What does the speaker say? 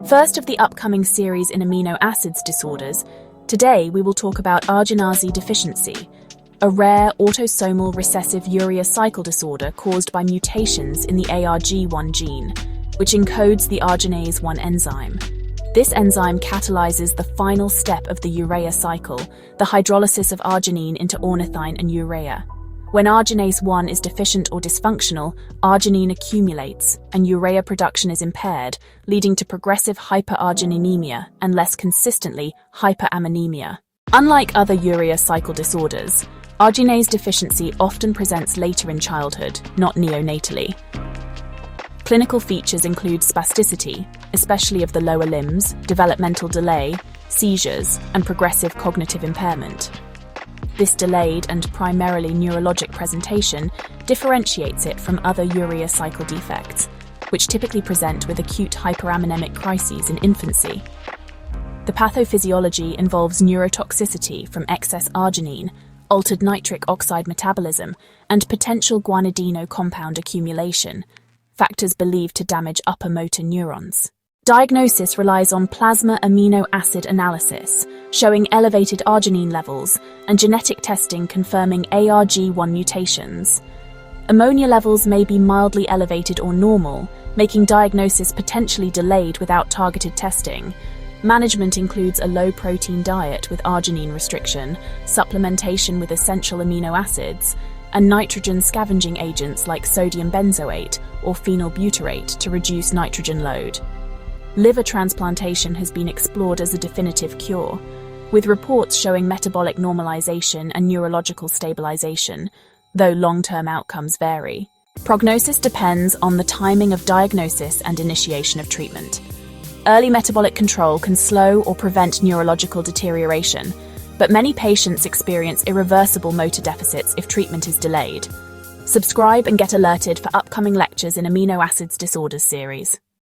First of the upcoming series in amino acids disorders, today we will talk about Arginase Deficiency, a rare autosomal recessive urea cycle disorder caused by mutations in the ARG1 gene, which encodes the arginase 1 enzyme. This enzyme catalyzes the final step of the urea cycle, the hydrolysis of arginine into ornithine and urea. When arginase 1 is deficient or dysfunctional, arginine accumulates, and urea production is impaired, leading to progressive hyperargininemia and, less consistently, hyperammonemia. Unlike other urea cycle disorders, arginase deficiency often presents later in childhood, not neonatally. Clinical features include spasticity, especially of the lower limbs, developmental delay, seizures, and progressive cognitive impairment. This delayed and primarily neurologic presentation differentiates it from other urea cycle defects, which typically present with acute hyperammonemic crises in infancy. The pathophysiology involves neurotoxicity from excess arginine, altered nitric oxide metabolism, and potential guanidino compound accumulation, factors believed to damage upper motor neurons. Diagnosis relies on plasma amino acid analysis, showing elevated arginine levels, and genetic testing confirming ARG1 mutations. Ammonia levels may be mildly elevated or normal, making diagnosis potentially delayed without targeted testing. Management includes a low-protein diet with arginine restriction, supplementation with essential amino acids, and nitrogen scavenging agents like sodium benzoate or phenylbutyrate to reduce nitrogen load. Liver transplantation has been explored as a definitive cure, with reports showing metabolic normalization and neurological stabilization, though long-term outcomes vary. Prognosis depends on the timing of diagnosis and initiation of treatment. Early metabolic control can slow or prevent neurological deterioration, but many patients experience irreversible motor deficits if treatment is delayed. Subscribe and get alerted for upcoming lectures in Amino Acids Disorders series.